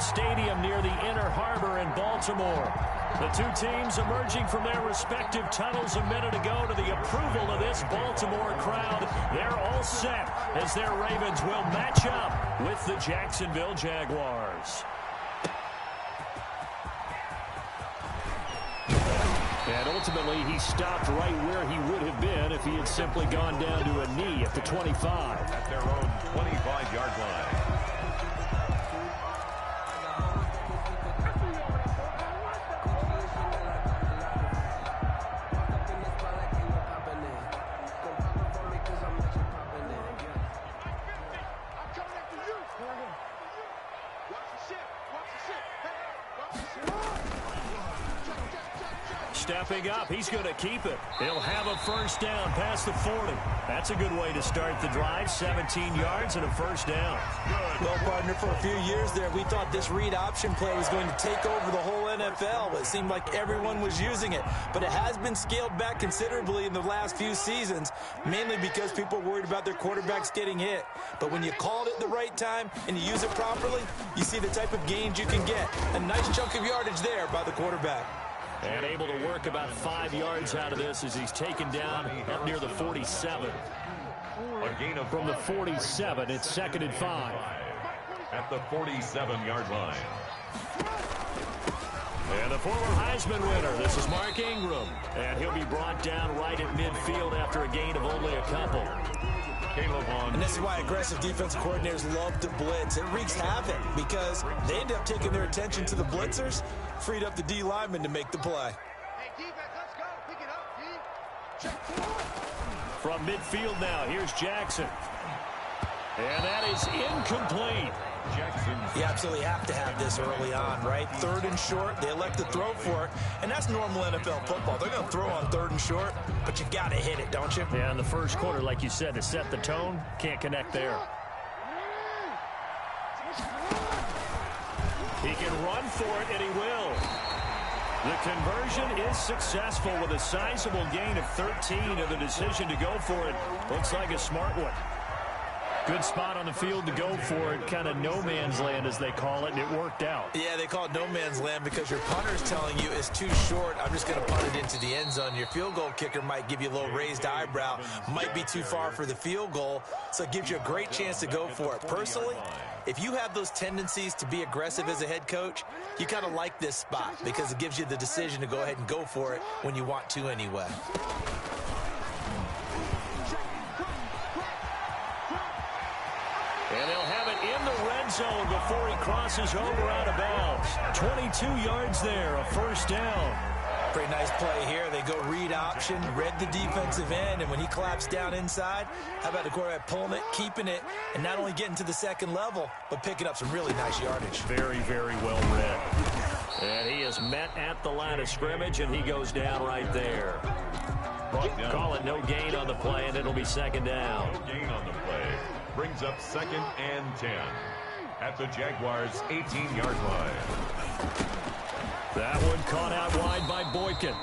Stadium near the Inner Harbor in Baltimore. The two teams emerging from their respective tunnels a minute ago to the approval of this Baltimore crowd. They're all set as their Ravens will match up with the Jacksonville Jaguars. And ultimately, he stopped right where he would have been if he had simply gone down to a knee at the 25. At their own 25-yard line. Stepping up, he's going to keep it. He'll have a first down past the 40. That's a good way to start the drive. 17 yards and a first down. Well, partner, for a few years there, we thought this read option play was going to take over the whole NFL. It seemed like everyone was using it, but it has been scaled back considerably in the last few seasons, mainly because people are worried about their quarterbacks getting hit. But when you call it at the right time and you use it properly, you see the type of gains you can get. A nice chunk of yardage there by the quarterback. And able to work about 5 yards out of this as he's taken down up near the 47. A gain of From the 47, it's 2nd and 5. At the 47-yard line. And the former Heisman winner, this is Mark Ingram. And he'll be brought down right at midfield after a gain of only a couple. And this is why aggressive defensive coordinators love to blitz. It wreaks havoc because they end up taking their attention to the blitzers, freed up the D lineman to make the play. Hey, defense, let's go. Pick it up, D. Check. From midfield now, here's Jackson. And that is incomplete. You absolutely have to have this early on, right? 3rd and short, they elect to throw for it, and that's normal NFL football. They're going to throw on 3rd and short, but you've got to hit it, don't you? Yeah, in the first quarter, like you said, to set the tone, can't connect there. He can run for it, and he will. The conversion is successful with a sizable gain of 13, and the decision to go for it looks like a smart one. Good spot on the field to go for it, kind of no man's land as they call it, and it worked out. Yeah, they call it no man's land because your punter's telling you it's too short. I'm just going to punt it into the end zone. Your field goal kicker might give you a little raised eyebrow, might be too far for the field goal, so it gives you a great chance to go for it. Personally, if you have those tendencies to be aggressive as a head coach, you kind of like this spot because it gives you the decision to go ahead and go for it when you want to anyway. And they'll have it in the red zone before he crosses over out of bounds. 22 yards there, a first down. Pretty nice play here. They go read option, read the defensive end, and when he claps down inside, how about the quarterback pulling it, keeping it, and not only getting to the second level, but picking up some really nice yardage. Very, very well read. And he is met at the line of scrimmage, and he goes down right there. Call it no gain on the play, and it'll be 2nd down. No gain on the play. Brings up 2nd and 10 at the Jaguars' 18-yard line. That one caught out wide by Boykin.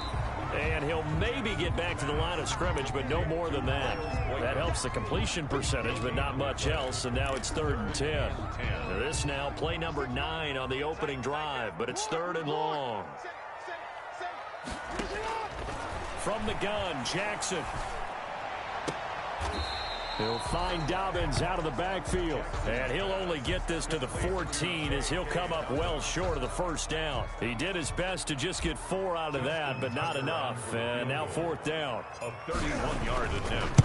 And he'll maybe get back to the line of scrimmage, but no more than that. That helps the completion percentage, but not much else. And now it's 3rd and 10. This now play number 9 on the opening drive, but it's 3rd and long. From the gun, Jackson. He'll find Dobbins out of the backfield. And he'll only get this to the 14 as he'll come up well short of the first down. He did his best to just get 4 out of that, but not enough. And now 4th down. A 31-yard attempt.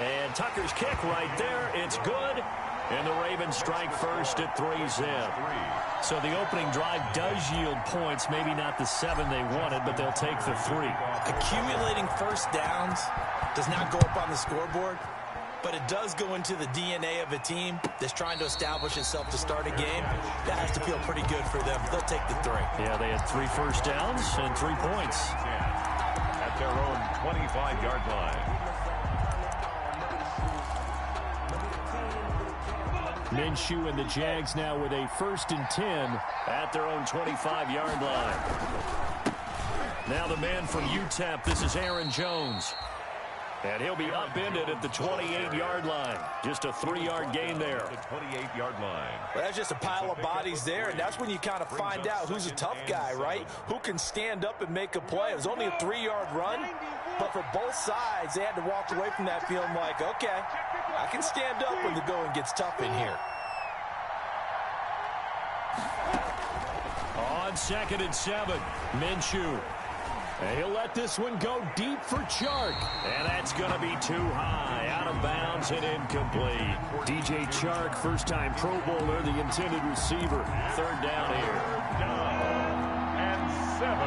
And Tucker's kick right there. It's good. And the Ravens strike first at 3-zip. So the opening drive does yield points. Maybe not the 7 they wanted, but they'll take the 3. Accumulating first downs does not go up on the scoreboard, but it does go into the DNA of a team that's trying to establish itself to start a game. That has to feel pretty good for them. They'll take the 3. Yeah, they had 3 first downs and 3 points. At their own 25-yard line. Minshew and the Jags now with a 1st and 10 at their own 25-yard line. Now the man from UTEP, this is Aaron Jones. And he'll be upended at the 28-yard line. Just a 3-yard gain there. The 28-yard line. Well, that's just a pile of bodies there, and that's when you kind of find out who's a tough guy, right? Who can stand up and make a play. It was only a 3-yard run, but for both sides, they had to walk away from that feeling like, okay, I can stand up when the going gets tough in here. On 2nd and 7, Minshew. And he'll let this one go deep for Chark. And that's going to be too high. Out of bounds and incomplete. DJ Chark, first-time Pro Bowler, the intended receiver. 3rd down here. Down and 7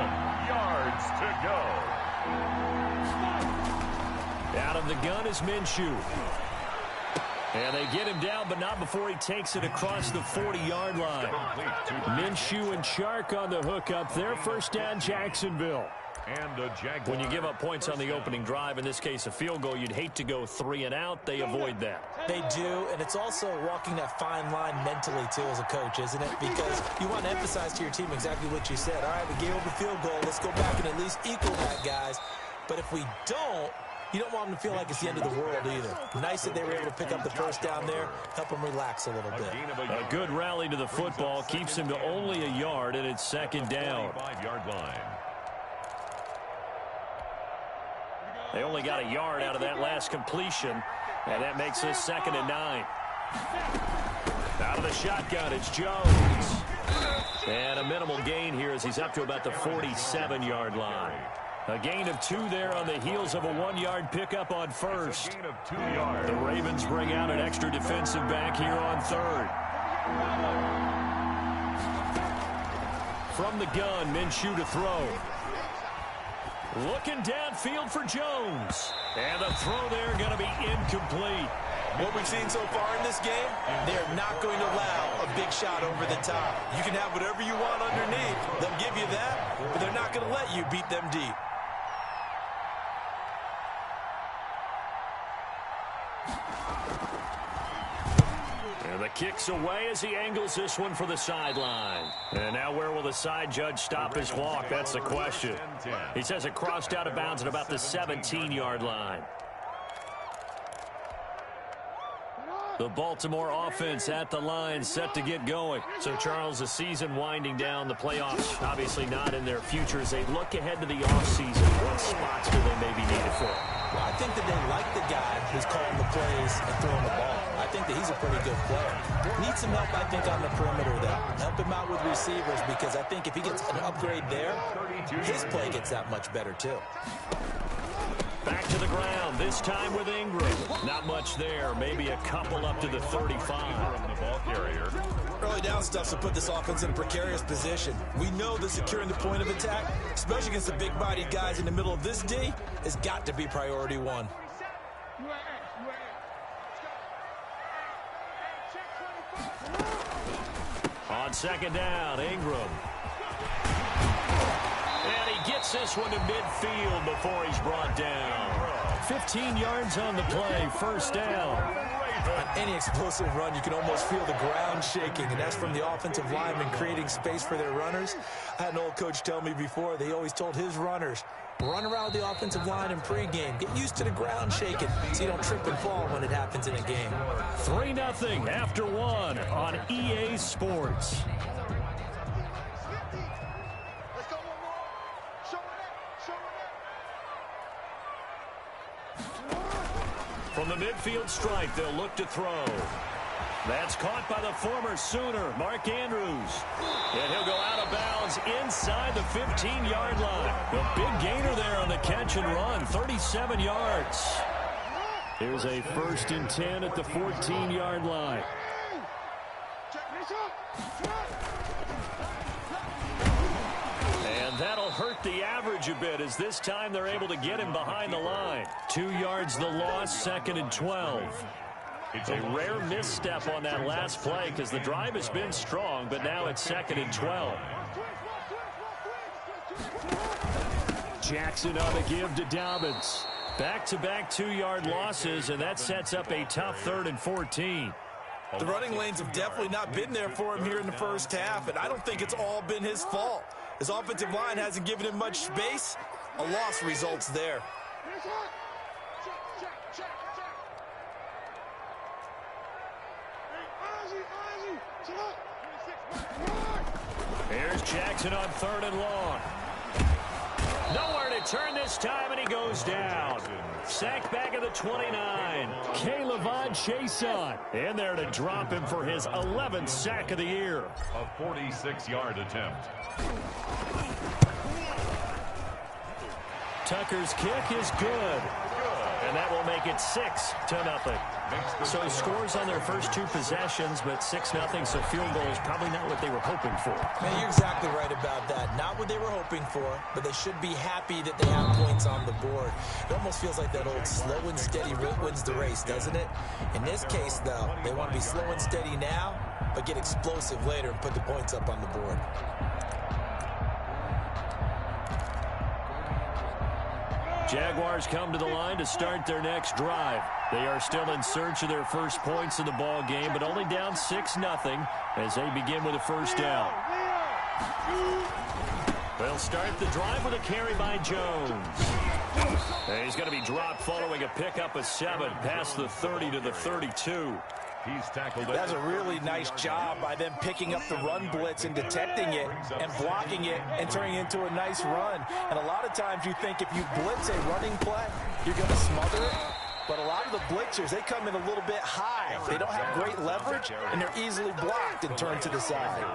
yards to go. Out of the gun is Minshew. And they get him down, but not before he takes it across the 40-yard line. Minshew and Chark on the hook up there. 1st down, Jacksonville. And the Jaguars. When you give up points on the opening drive, in this case a field goal, you'd hate to go 3 and out. They avoid that. They do, and it's also walking that fine line mentally, too, as a coach, isn't it? Because you want to emphasize to your team exactly what you said. All right, we gave up a field goal. Let's go back and at least equal that, guys. But if we don't, you don't want them to feel like it's the end of the world either. Nice that they were able to pick up the 1st down there, help them relax a little bit. A good rally to the football keeps him to only a yard, and it's 2nd down. 5-yard line. They only got a yard out of that last completion, and that makes this 2nd and 9. Out of the shotgun, it's Jones. And a minimal gain here as he's up to about the 47-yard line. A gain of 2 there on the heels of a 1-yard pickup on 1st. Gain of 2 yards. The Ravens bring out an extra defensive back here on 3rd. From the gun, Minshew to throw. Looking downfield for Jones. And the throw there going to be incomplete. What we've seen so far in this game, they're not going to allow a big shot over the top. You can have whatever you want underneath. They'll give you that, but they're not going to let you beat them deep. And the kick's away as he angles this one for the sideline. And now where will the side judge stop his walk? That's the question. He says it crossed out of bounds at about the 17-yard line. The Baltimore offense at the line, set to get going. So, Charles, the season winding down, the playoffs obviously not in their future. As they look ahead to the offseason, what spots do they maybe need it for? Well, I think that they like the guy who's calling the plays and throwing the ball. I think that he's a pretty good player. Needs some help, I think, on the perimeter, though. Help him out with receivers, because I think if he gets an upgrade there, his play gets that much better, too. Back to the ground, this time with Ingram. Not much there, maybe a couple up to the 35. From the ball carrier. Early down stuff to put this offense in a precarious position. We know that securing the point of attack, especially against the big-bodied guys in the middle of this D, has got to be priority 1. On 2nd down, Ingram. And he gets this one to midfield before he's brought down. 15 yards on the play, 1st down. On any explosive run, you can almost feel the ground shaking, and that's from the offensive linemen creating space for their runners. I had an old coach tell me before, they always told his runners, run around the offensive line in pregame. Get used to the ground shaking so you don't trip and fall when it happens in a game. 3-0 after 1 on EA Sports. Let's go one more. Show it. From the midfield stripe, they'll look to throw. That's caught by the former Sooner, Mark Andrews. And he'll go out of bounds inside the 15-yard line. The big gainer there on the catch and run, 37 yards. Here's a 1st and 10 at the 14-yard line. And that'll hurt the average a bit, as this time they're able to get him behind the line. 2 yards the loss, 2nd and 12. It's a rare misstep on that last play because the drive has been strong, but now it's 2nd and 12. Jackson on the give to Dobbins. Back-to-back 2-yard losses, and that sets up a tough 3rd and 14. The running lanes have definitely not been there for him here in the first half, and I don't think it's all been his fault. His offensive line hasn't given him much space. A loss results there. Here's Jackson on 3rd and long. Nowhere to turn this time, and he goes down. Sacked back at the 29. K'Lavon Chaisson in there to drop him for his 11th sack of the year. A 46-yard attempt. Tucker's kick is good. And that will make it 6-0. So scores on their first 2 possessions, but 6-0, so field goal is probably not what they were hoping for. Man, you're exactly right about that. Not what they were hoping for, but they should be happy that they have points on the board. It almost feels like that old slow and steady wins the race, doesn't it? In this case, though, they want to be slow and steady now, but get explosive later and put the points up on the board. Jaguars come to the line to start their next drive. They are still in search of their first points in the ball game, but only down 6-0 as they begin with a first down. They'll start the drive with a carry by Jones. And he's going to be dropped following a pickup of 7 past the 30 to the 32. He's tackled it. That's a really nice job by them picking up the run blitz and detecting it and blocking it and turning it into a nice run. And a lot of times you think if you blitz a running play, you're going to smother it. But a lot of the blitzers, they come in a little bit high. They don't have great leverage, and they're easily blocked and turned to the side.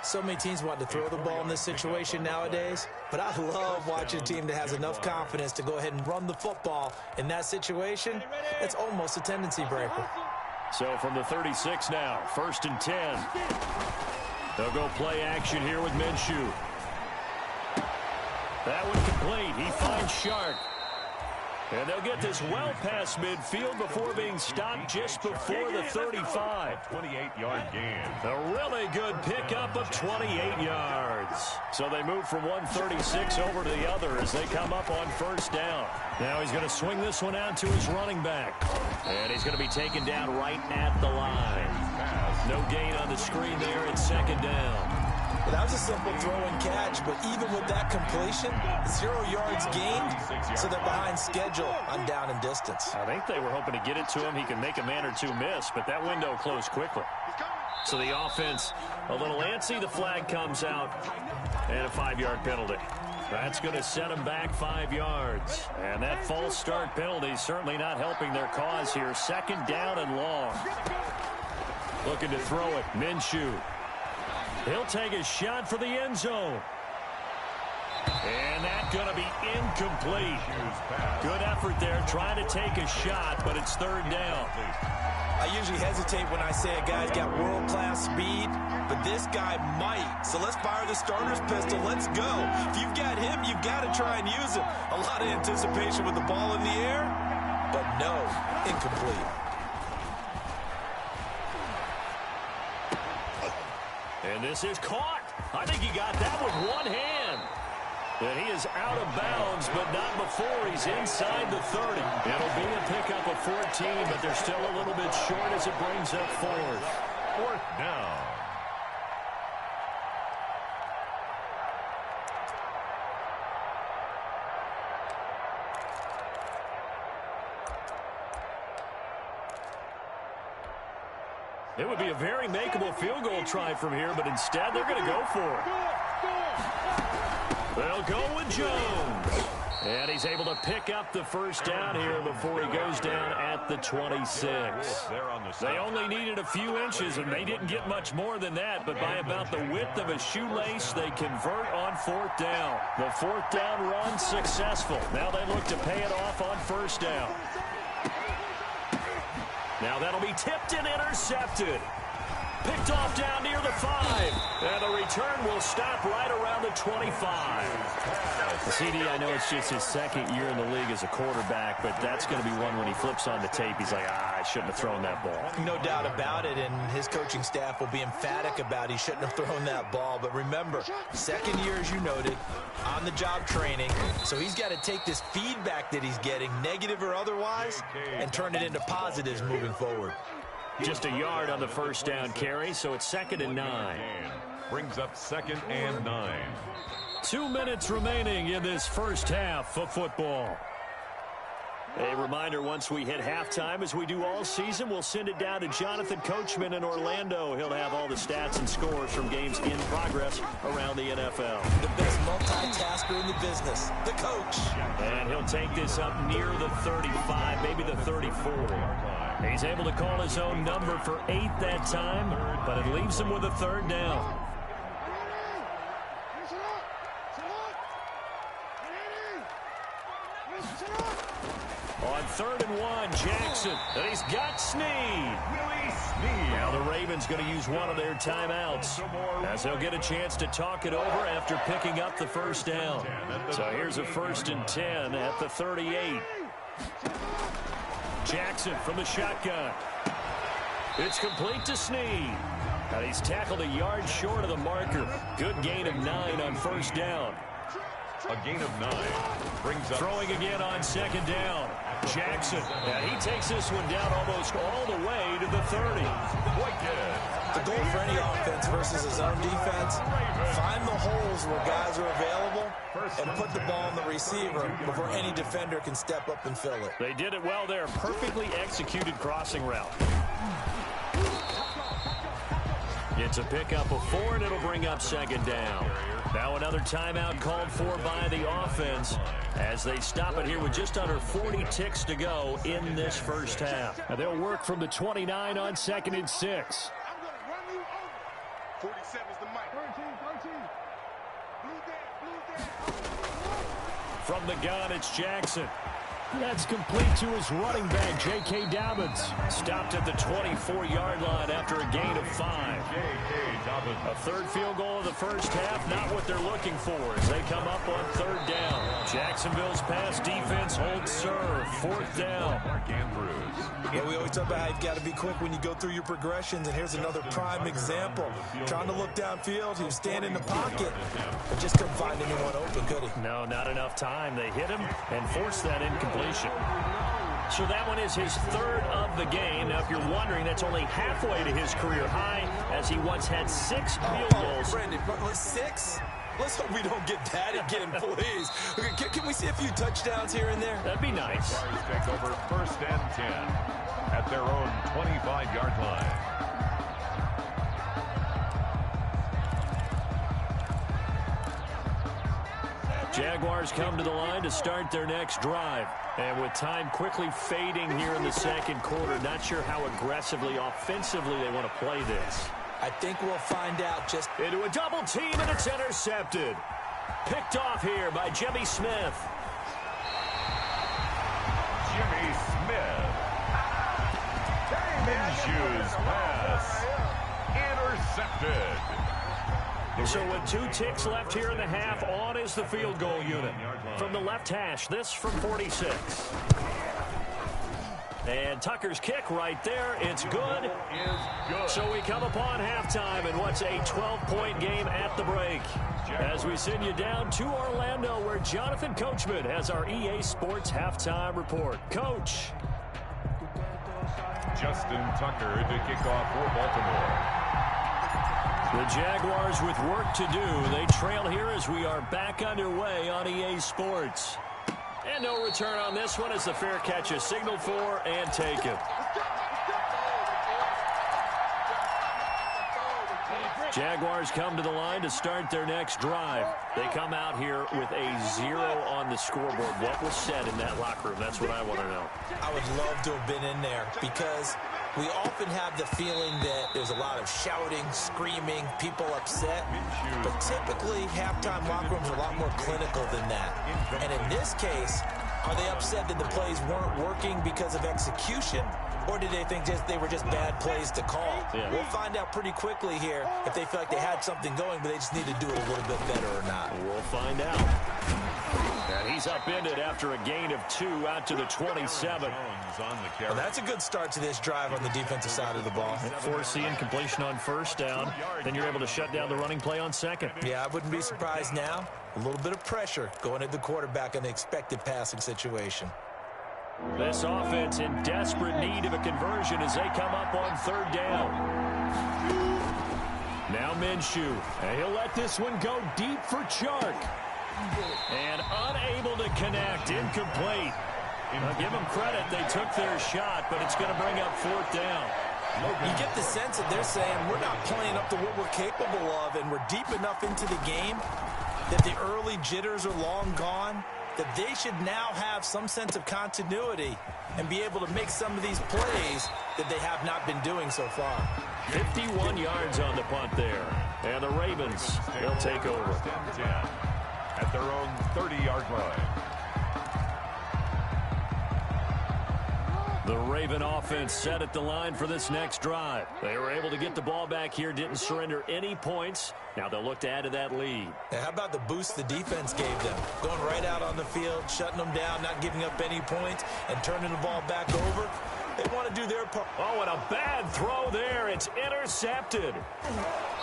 So many teams want to throw the ball in this situation nowadays, but I love watching a team that has enough confidence to go ahead and run the football. In that situation, that's almost a tendency breaker. So from the 36 now, 1st and 10. They'll go play action here with Minshew. That one complete. He finds Shark. And they'll get this well past midfield before being stopped just before the 35. 28-yard gain. A really good pickup of 28 yards. So they move from 136 over to the other as they come up on 1st down. Now he's going to swing this one out to his running back. And he's going to be taken down right at the line. No gain on the screen there. It's 2nd down. Well, that was a simple throw and catch, but even with that completion, 0 yards gained, so they're behind schedule on down and distance. I think they were hoping to get it to him. He can make a man or 2 miss, but that window closed quickly. So the offense a little antsy. The flag comes out, and a 5-yard penalty. That's going to set them back 5 yards. And that false start penalty is certainly not helping their cause here. 2nd down and long. Looking to throw it. Minshew. He'll take a shot for the end zone. And that's going to be incomplete. Good effort there trying to take a shot, but it's 3rd down. I usually hesitate when I say a guy's got world-class speed, but this guy might. So let's fire the starter's pistol. Let's go. If you've got him, you've got to try and use him. A lot of anticipation with the ball in the air, but no, incomplete. And this is caught. I think he got that with one hand. And he is out of bounds, but not before he's inside the 30. It'll be a pickup of 14, but they're still a little bit short as it brings up 4th. 4th down. It would be a very makeable field goal try from here, but instead they're going to go for it. They'll go with Jones. And he's able to pick up the 1st down here before he goes down at the 26. They only needed a few inches, and they didn't get much more than that, but by about the width of a shoelace, they convert on 4th down. The 4th down run successful. Now they look to pay it off on 1st down. Now that'll be tipped and intercepted. Picked off down near the 5. And the return will stop right around the 25. CD, I know it's just his 2nd year in the league as a quarterback, but that's going to be one when he flips on the tape. He's like, I shouldn't have thrown that ball. No doubt about it, and his coaching staff will be emphatic about he shouldn't have thrown that ball. But remember, 2nd year, as you noted, on-the-job training. So he's got to take this feedback that he's getting, negative or otherwise, and turn it into positives moving forward. Just a yard on the 1st down carry, so it's 2nd and 9. Brings up 2nd and 9. 2 minutes remaining in this first half of football. A reminder, once we hit halftime, as we do all season, we'll send it down to Jonathan Coachman in Orlando. He'll have all the stats and scores from games in progress around the NFL. The best multitasker in the business, the coach. And he'll take this up near the 35, maybe the 34. He's able to call his own number for 8 that time, but it leaves him with a 3rd down. On 3rd and 1, Jackson, and he's got Snead. Willie Snead. Now the Ravens going to use one of their timeouts, as they'll get a chance to talk it over after picking up the 1st down. So here's a 1st and 10 at the 38. Jackson from the shotgun. It's complete to Snead. And he's tackled a yard short of the marker. Good gain of 9 on 1st down. A gain of 9 brings up. Throwing again on 2nd down. Jackson, and he takes this one down almost all the way to the 30. The goal for any offense versus his own defense, find the holes where guys are available and put the ball on the receiver before any defender can step up and fill it. They did it well there. Perfectly executed crossing route. It's a pickup of 4, and it'll bring up 2nd down. Now another timeout called for by the offense as they stop it here with just under 40 ticks to go in this 1st half. And they'll work from the 29 on 2nd and 6. 47 is the mic. 13. From the gun, it's Jackson. That's complete to his running back, J.K. Dobbins. Stopped at the 24-yard line after a gain of 5. A 3rd field goal of the 1st half, not what they're looking for as they come up on 3rd down. Jacksonville's pass defense holds serve. 4th down. Mark Andrews. Yeah, we always talk about how you've got to be quick when you go through your progressions, and here's another prime example. Trying to look downfield, he was standing in the pocket, but just couldn't find anyone open, could he? No, not enough time. They hit him and forced that incompletion. So that one is his 3rd of the game. Now, if you're wondering, that's only halfway to his career high, as he once had 6 field goals. Brandon, 6? Let's hope we don't get that again, please. Can we see a few touchdowns here and there? That'd be nice. Jaguars take over 1st and 10 at their own 25-yard line. Jaguars come to the line to start their next drive. And with time quickly fading here in the 2nd quarter, not sure how aggressively, offensively they want to play this. I think we'll find out just... Into a double team, and it's intercepted. Picked off here by Jimmy Smith. Jimmy Smith. Minshew's pass. Intercepted. So with 2 ticks left here in the half, on is the field goal unit. From the left hash, this from 46. And Tucker's kick right there. It's good. So we come upon halftime in what's a 12-point game at the break. As we send you down to Orlando, where Jonathan Coachman has our EA Sports halftime report. Coach. Justin Tucker to kick off for Baltimore. The Jaguars with work to do. They trail here as we are back underway on EA Sports. And no return on this one as the fair catch is signaled for and taken. Jaguars come to the line to start their next drive. They come out here with a 0 on the scoreboard. What was said in that locker room? That's what I want to know. I would love to have been in there because we often have the feeling that there's a lot of shouting, screaming, people upset. But typically, halftime locker rooms are a lot more clinical than that. And in this case, are they upset that the plays weren't working because of execution? Or did they think they were just bad plays to call? Yeah. We'll find out pretty quickly here if they feel like they had something going, but they just need to do it a little bit better or not. We'll find out. And he's upended after a gain of 2 out to the 27. Well, that's a good start to this drive on the defensive side of the ball. Force the incompletion on 1st down. Then you're able to shut down the running play on 2nd. Yeah, I wouldn't be surprised now. A little bit of pressure going at the quarterback in the expected passing situation. This offense in desperate need of a conversion as they come up on 3rd down. Now Minshew, and he'll let this one go deep for Chark. And unable to connect, incomplete. Now give them credit. They took their shot, but it's going to bring up fourth down. You get the sense that they're saying we're not playing up to what we're capable of, and we're deep enough into the game that the early jitters are long gone, that they should now have some sense of continuity and be able to make some of these plays that they have not been doing so far. 51 yards on the punt there. And the Ravens, they'll take over. 10-10 at their own 30-yard line. The Raven offense set at the line for this next drive. They were able to get the ball back here, didn't surrender any points. Now they'll look to add to that lead. How about the boost the defense gave them? Going right out on the field, shutting them down, not giving up any points, and turning the ball back over. They want to do their part. Oh, and a bad throw there. It's intercepted.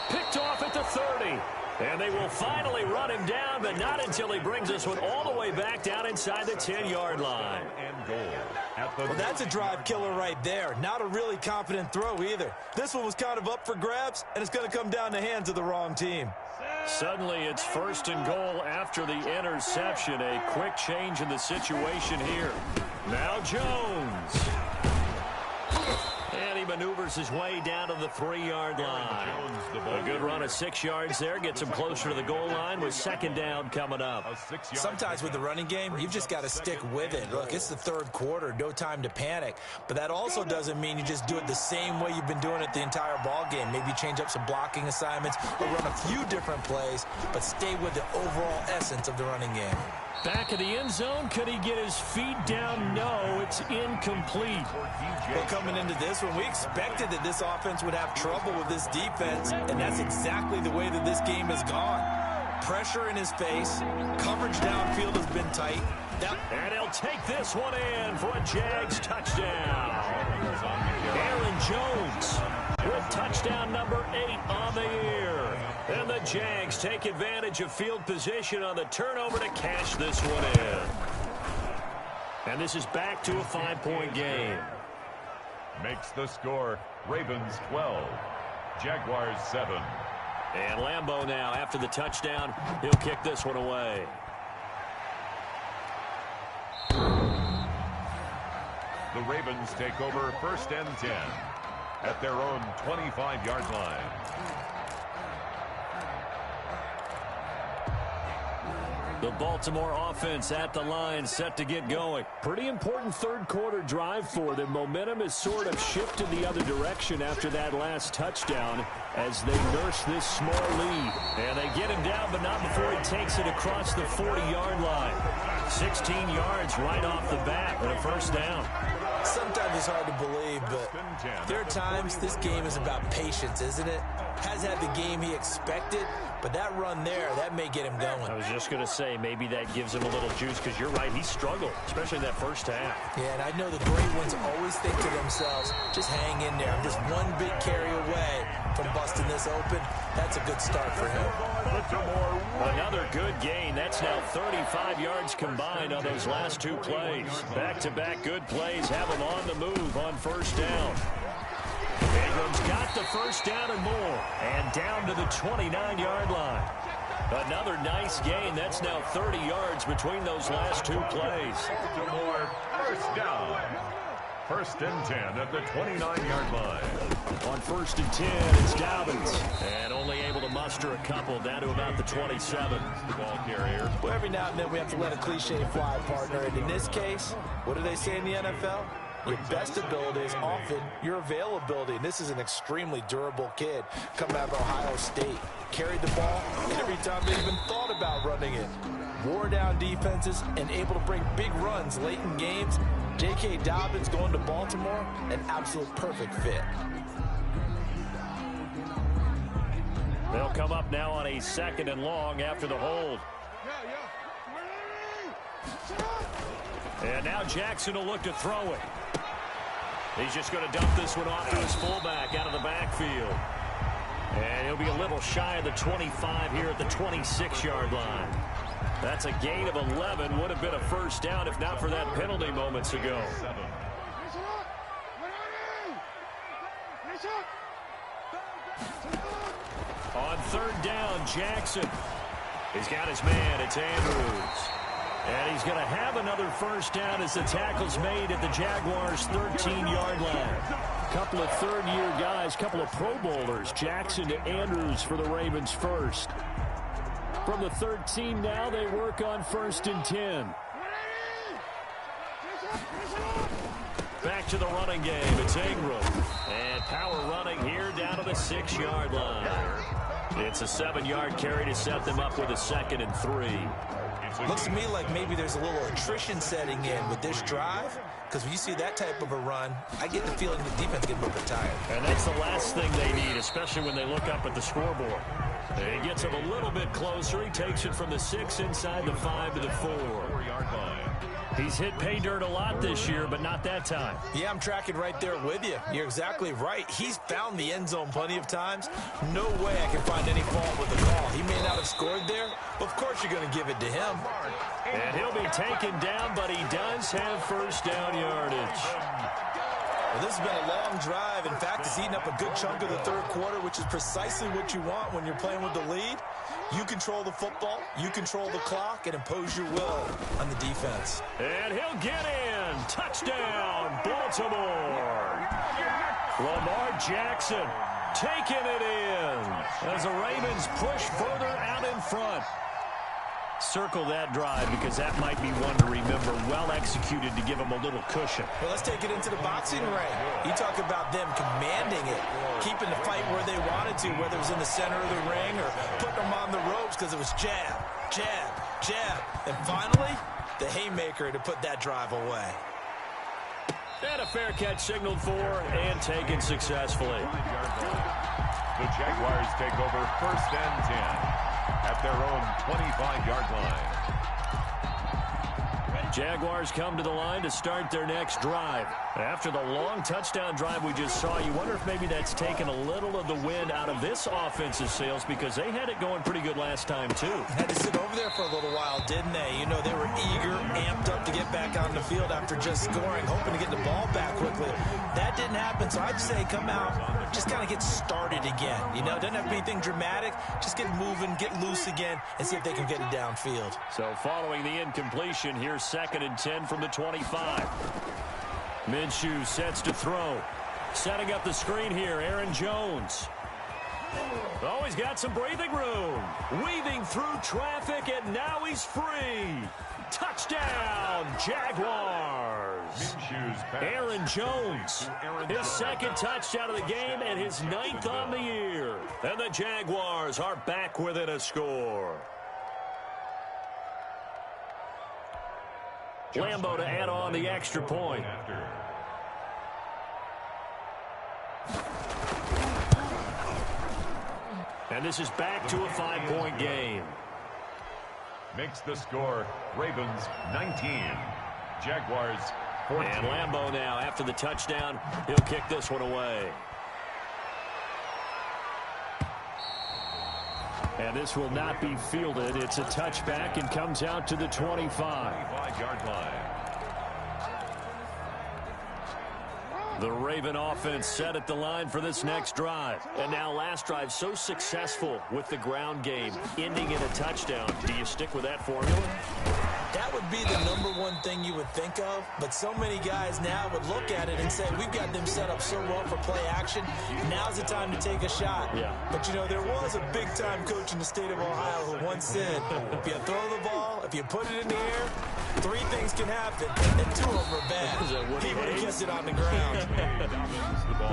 Picked off at the 30. And they will finally run him down, but not until he brings this one all the way back down inside the 10-yard line. And goal. Well, that's a drive killer right there. Not a really confident throw either. This one was kind of up for grabs, and it's going to come down the hands of the wrong team. Suddenly it's first and goal after the interception. A quick change in the situation here. Now Jones. And he maneuvers his way down to the 3-yard line. A good run of 6 yards there. Gets him closer to the goal line with second down coming up. Sometimes with the running game, you've just got to stick with it. Look, it's the third quarter. No time to panic. But that also doesn't mean you just do it the same way you've been doing it the entire ball game. Maybe change up some blocking assignments or run a few different plays, but stay with the overall essence of the running game. Back of the end zone. Could he get his feet down? No, it's incomplete. Well, coming into this one, we expected that this offense would have trouble with this defense, and that's exactly the way that this game has gone. Pressure in his face. Coverage downfield has been tight. And he'll take this one in for a Jags touchdown. Aaron Jones with touchdown number 8 on the year. And the Jags take advantage of field position on the turnover to cash this one in. And this is back to a 5-point game. Makes the score Ravens 12, Jaguars 7. And Lambeau now, after the touchdown, he'll kick this one away. The Ravens take over first and 10 at their own 25-yard line. The Baltimore offense at the line, set to get going. Pretty important third quarter drive for them. Momentum has sort of shifted the other direction after that last touchdown as they nurse this small lead. And they get him down, but not before he takes it across the 40-yard line. 16 yards right off the bat and a first down. Sometimes it's hard to believe, but there are times this game is about patience, isn't it? Has had the game he expected, but that run there, that may get him going. I was just going to say, maybe that gives him a little juice, because you're right, he struggled, especially in that first half. Yeah, and I know the great ones always think to themselves, just hang in there. I'm just one big carry away from busting this open. That's a good start for him. Another good gain. That's now 35 yards combined on those last two plays. Back-to-back good plays have him on the move on first down. Ingram's got the first down and more, and down to the 29-yard line. Another nice gain. That's now 30 yards between those last two plays. More first down. First and 10 at the 29-yard line. On first and 10, it's Dobbins. And only able to muster a couple down to about the 27. The ball carrier. Well, every now and then we have to let a cliche fly, partner. And in this case, what do they say in the NFL? Your best ability is often your availability. And this is an extremely durable kid coming out of Ohio State. Carried the ball every time they even thought about running it. Wore down defenses and able to bring big runs late in games. J.K. Dobbins going to Baltimore, an absolute perfect fit. They'll come up now on a second and long after the hold. And now Jackson will look to throw it. He's just going to dump this one off to his fullback out of the backfield. And he'll be a little shy of the 25 here at the 26-yard line. That's a gain of 11. Would have been a first down if not for that penalty moments ago. On third down, Jackson. He's got his man. It's Andrews. And he's going to have another first down as the tackle's made at the Jaguars' 13-yard line. Couple of third-year guys, couple of Pro Bowlers. Jackson to Andrews for the Ravens first. From the 13 now, they work on 1st and 10. Back to the running game. It's Ingram. And power running here down to the 6-yard line. It's a 7-yard carry to set them up with a 2nd and 3. Looks to me like maybe there's a little attrition setting in with this drive, because when you see that type of a run, I get the feeling the defense getting a little bit tired. And that's the last thing they need, especially when they look up at the scoreboard. He gets it a little bit closer. He takes it from the 6 inside the 5 to the 4-yard line. He's hit pay dirt a lot this year, but not that time. Yeah, I'm tracking right there with you. You're exactly right. He's found the end zone plenty of times. No way I can find any fault with the call. He may not have scored there, but of course you're going to give it to him. And he'll be taken down, but he does have first down yardage. Well, this has been a long drive. In fact, it's eaten up a good chunk of the third quarter, which is precisely what you want when you're playing with the lead. You control the football, you control the clock, and impose your will on the defense. And he'll get in. Touchdown, Baltimore. Lamar Jackson taking it in as the Ravens push further out in front. Circle that drive because that might be one to remember. Well executed to give them a little cushion. Well, let's take it into the boxing ring. You talk about them commanding it, keeping the fight where they wanted to, whether it was in the center of the ring or putting them on the ropes because it was jab, jab, jab. And finally, the haymaker to put that drive away. And a fair catch signaled for and taken successfully. The Jaguars take over 1st and 10. At their own 25-yard line. Jaguars come to the line to start their next drive. After the long touchdown drive we just saw, you wonder if maybe that's taken a little of the wind out of this offensive sails because they had it going pretty good last time, too. Had to sit over there for a little while, didn't they? You know, they were eager, amped up to get back on the field after just scoring, hoping to get the ball back quickly. That didn't happen, so I'd say come out, just kind of get started again. You know, doesn't have to be anything dramatic. Just get moving, get loose again, and see if they can get it downfield. So following the incompletion, here's 2nd and 10 from the 25. Minshew sets to throw. Setting up the screen here, Aaron Jones. Oh, he's got some breathing room. Weaving through traffic, and now he's free. Touchdown, Jaguars. Aaron Jones, his 2nd touchdown of the game and his 9th on the year. And the Jaguars are back within a score. Lambeau to add on the extra point. And this is back to a 5-point game. Makes the score Ravens 19, Jaguars 14. And Lambeau now, after the touchdown, he'll kick this one away. And this will not be fielded. It's a touchback and comes out to the 25-yard line. The Raven offense set at the line for this next drive. And now last drive so successful with the ground game, ending in a touchdown. Do you stick with that formula? That would be the #1 thing you would think of, but so many guys now would look at it and say, we've got them set up so well for play action. Now's the time to take a shot. Yeah. But, you know, there was a big-time coach in the state of Ohio who once said, if you throw the ball, if you put it in the air, 3 things can happen, and 2 of them are bad. He would have kissed it on the ground.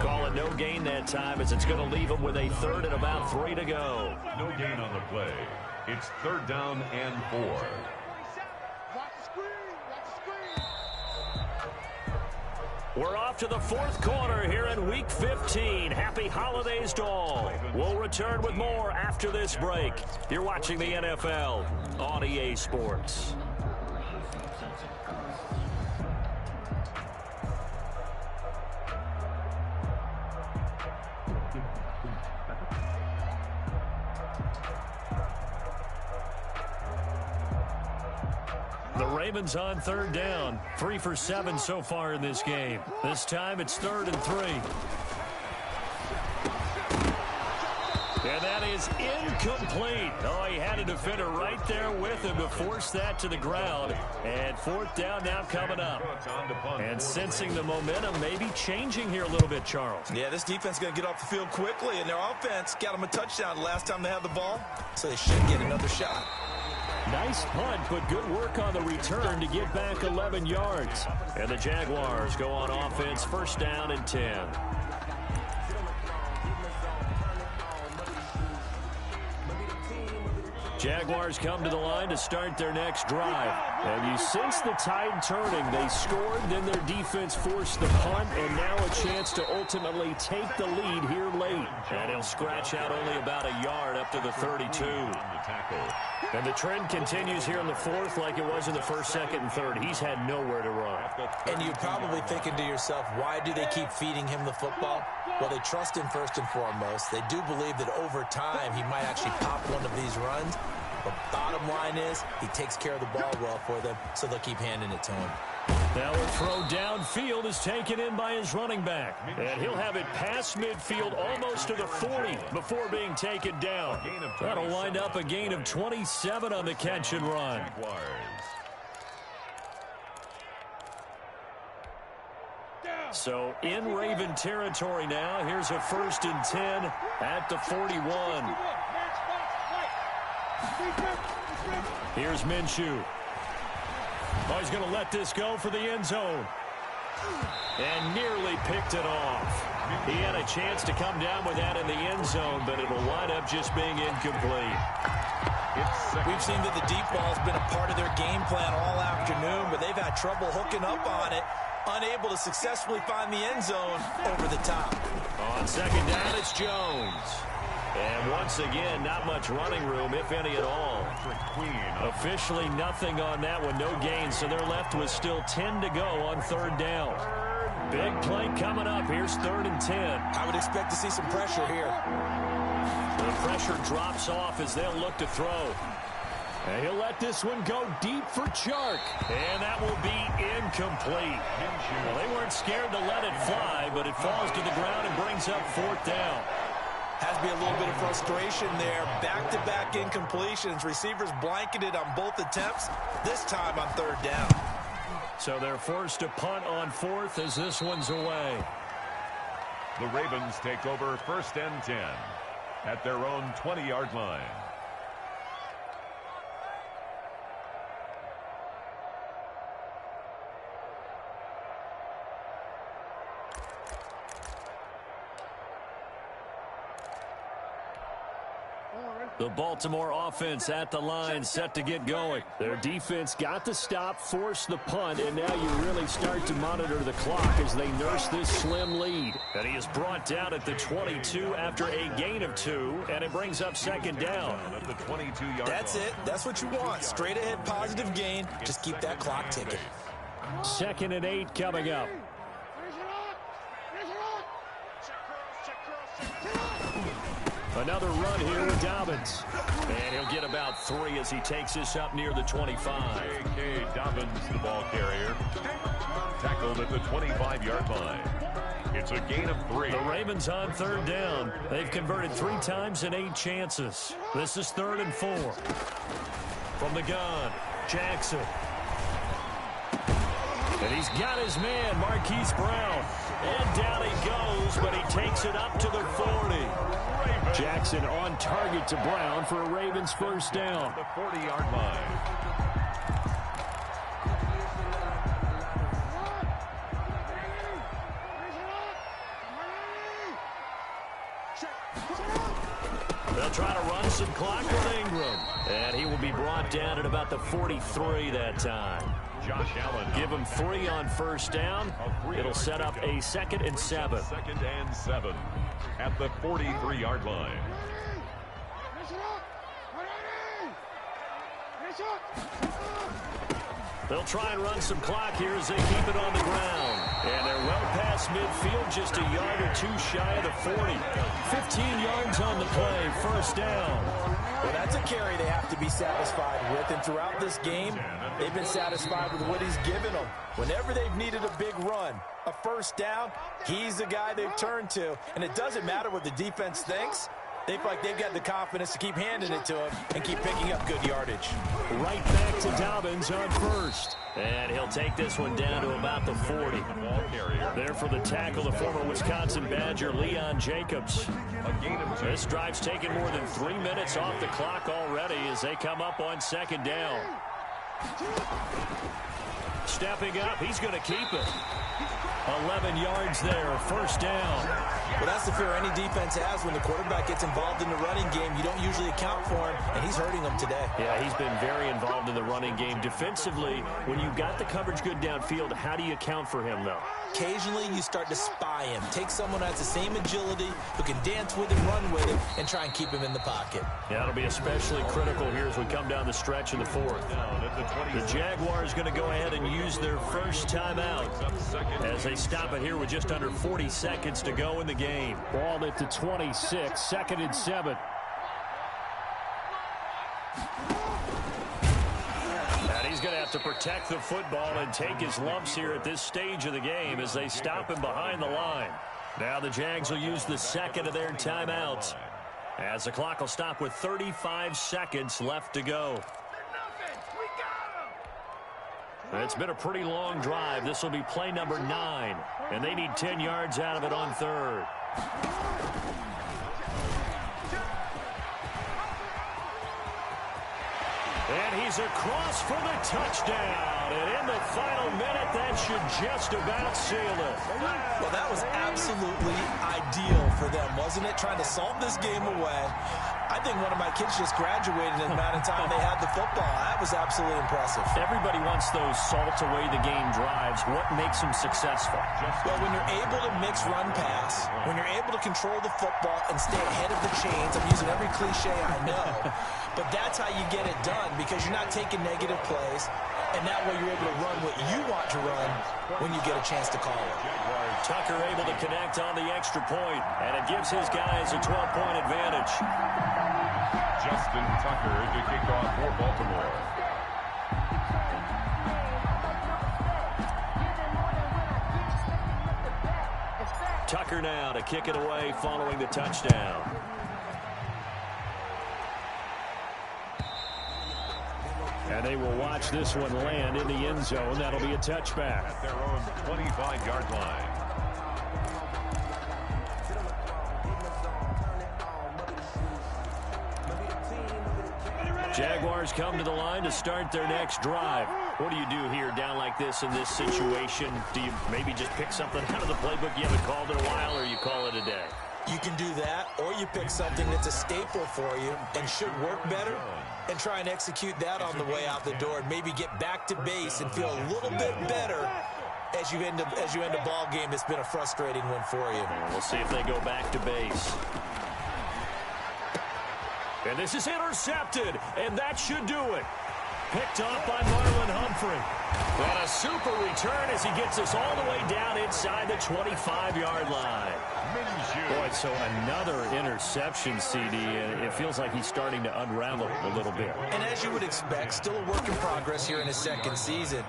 Call it no gain that time as it's going to leave him with a 3rd and about 3 to go. No gain on the play. It's 3rd down and 4. We're off to the 4th quarter here in Week 15. Happy holidays to all. We'll return with more after this break. You're watching the NFL on EA Sports. The Ravens on 3rd down. 3 for 7 so far in this game. This time it's 3rd and 3. And that is incomplete. Oh, he had a defender right there with him to force that to the ground. And fourth down now coming up. And sensing the momentum maybe changing here a little bit, Charles. Yeah, this defense is going to get off the field quickly, and their offense got them a touchdown the last time they had the ball, so they should get another shot. Nice punt, but good work on the return to get back 11 yards. And the Jaguars go on offense, first down and 10. Jaguars come to the line to start their next drive. And you sense the tide turning. They scored, then their defense forced the punt, and now a chance to ultimately take the lead here late. And he'll scratch out only about a yard up to the 32. And the trend continues here in the fourth like it was in the first, second, and third. He's had nowhere to run. And you're probably thinking to yourself, why do they keep feeding him the football? Well, they trust him first and foremost. They do believe that over time he might actually pop one of these runs. But bottom line is he takes care of the ball well for them, so they'll keep handing it to him. Now a throw downfield is taken in by his running back. And he'll have it past midfield almost to the 40 before being taken down. That'll wind up a gain of 27 on the catch and run. So in Raven territory now. Here's a 1st and 10 at the 41. Here's Minshew. Oh, he's going to let this go for the end zone. And nearly picked it off. He had a chance to come down with that in the end zone, but it will wind up just being incomplete. We've seen that the deep ball has been a part of their game plan all afternoon, but they've had trouble hooking up on it, unable to successfully find the end zone over the top. On second down, it's Jones. And once again, not much running room, if any at all. Officially nothing on that one, no gain, so they're left with still 10 to go on third down. Big play coming up. Here's 3rd and 10. I would expect to see some pressure here. The pressure drops off as they'll look to throw. And he'll let this one go deep for Chark. And that will be incomplete. Well, they weren't scared to let it fly, but it falls to the ground and brings up 4th down. Has to be a little bit of frustration there. Back-to-back incompletions. Receivers blanketed on both attempts, this time on 3rd down. So they're forced to punt on 4th as this one's away. The Ravens take over 1st and 10 at their own 20-yard line. The Baltimore offense at the line, set to get going. Their defense got the stop, forced the punt, and now you really start to monitor the clock as they nurse this slim lead. And he is brought down at the 22 after a gain of 2, and it brings up 2nd down. At the 22-yard That's it. That's what you want. Straight ahead positive gain. Just keep that clock ticking. 2nd and 8 coming up. Another run here with Dobbins. And he'll get about 3 as he takes this up near the 25. J.K. Dobbins, the ball carrier, tackled at the 25-yard line. It's a gain of 3. The Ravens on 3rd down. They've converted 3 times in 8 chances. This is 3rd and 4. From the gun, Jackson. And he's got his man, Marquise Brown. And down he goes, but he takes it up to the 40. Jackson on target to Brown for a Ravens 1st down. The 40-yard line. They'll try to run some clock with Ingram. And he will be brought down at about the 43 that time. Josh Allen. Give him 3 on 1st down. It'll set up a 2nd and 7. 2nd and 7 at the 43-yard line. They'll try and run some clock here as they keep it on the ground. And they're well past midfield, just a yard or 2 shy of the 40. 15 yards on the play, 1st down. Well, that's a carry they have to be satisfied with. And throughout this game, they've been satisfied with what he's given them. Whenever they've needed a big run, a 1st down, he's the guy they've turned to. And it doesn't matter what the defense thinks. They feel like they've got the confidence to keep handing it to him and keep picking up good yardage. Right back to Dobbins on first. And he'll take this one down to about the 40. There for the tackle, the former Wisconsin Badger, Leon Jacobs. This drive's taken more than 3 minutes off the clock already as they come up on second down. Stepping up, he's going to keep it. 11 yards there, first down. Well, that's the fear any defense has when the quarterback gets involved in the running game. You don't usually account for him, and he's hurting them today. Yeah, he's been very involved in the running game. Defensively, when you've got the coverage good downfield, how do you account for him, though? Occasionally, you start to spy him. Take someone who has the same agility, who can dance with it, run with it, and try and keep him in the pocket. Yeah, it'll be especially critical here as we come down the stretch in the fourth. The Jaguars going to go ahead and use their first timeout as they stop it here with just under 40 seconds to go in the game. Ball at the 26, 2nd and 7. And he's going to have to protect the football and take his lumps here at this stage of the game as they stop him behind the line. Now the Jags will use the second of their timeouts as the clock will stop with 35 seconds left to go. It's been a pretty long drive. This will be play number 9, and they need 10 yards out of it on third. And he's across for the touchdown. And in the final minute, that should just about seal it. Well, that was absolutely ideal for them, wasn't it? Trying to salt this game away. I think one of my kids just graduated in the amount of time they had the football. That was absolutely impressive. Everybody wants those salt-away-the-game drives. What makes them successful? Well, when you're able to mix run-pass, when you're able to control the football and stay ahead of the chains, I'm using every cliche I know, but that's how you get it done because you're not taking negative plays, and that way you're able to run what you want to run when you get a chance to call it. Tucker able to connect on the extra point, and it gives his guys a 12-point advantage. Justin Tucker to kick off for Baltimore. Tucker now to kick it away following the touchdown. And they will watch this one land in the end zone. That'll be a touchback. At their own 25-yard line. Jaguars come to the line to start their next drive. What do you do here down like this in this situation? Do you maybe just pick something out of the playbook you haven't called in a while, or you call it a day? You can do that, or you pick something that's a staple for you and should work better and try and execute that on the way out the door and maybe get back to base and feel a little bit better as you end a ball game that's been a frustrating one for you. We'll see if they go back to base. And this is intercepted, and that should do it. Picked off by Marlon Humphrey. And a super return as he gets us all the way down inside the 25-yard line. Boy, so another interception, CD, and it feels like he's starting to unravel a little bit. And as you would expect, still a work in progress here in his second season.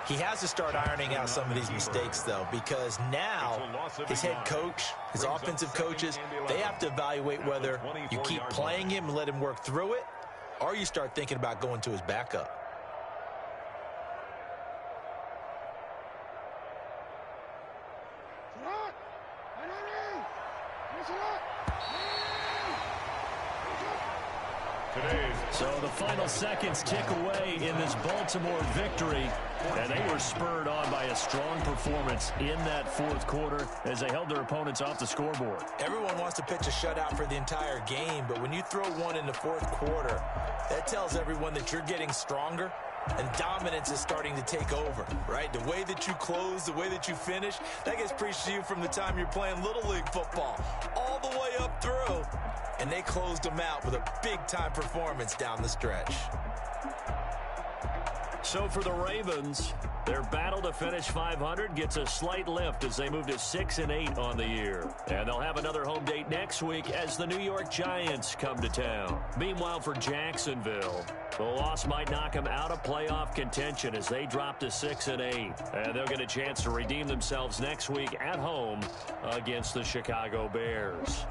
He has to start ironing out some of these mistakes, though, because now his head coach, his offensive coaches, they have to evaluate whether you keep playing him and let him work through it, or you start thinking about going to his backup. So the final seconds tick away in this Baltimore victory, and they were spurred on by a strong performance in that fourth quarter as they held their opponents off the scoreboard. Everyone wants to pitch a shutout for the entire game, but when you throw one in the fourth quarter, that tells everyone that you're getting stronger and dominance is starting to take over, right? The way that you close, the way that you finish, that gets preached to you from the time you're playing Little League football all the way up through. And they closed them out with a big-time performance down the stretch. So for the Ravens, their battle to finish 500 gets a slight lift as they move to 6-8 on the year. And they'll have another home date next week as the New York Giants come to town. Meanwhile, for Jacksonville, the loss might knock them out of playoff contention as they drop to 6-8. And they'll get a chance to redeem themselves next week at home against the Chicago Bears.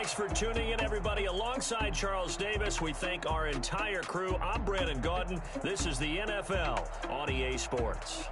Thanks for tuning in, everybody. Alongside Charles Davis, we thank our entire crew. I'm Brandon Gaudin. This is the NFL on EA Sports.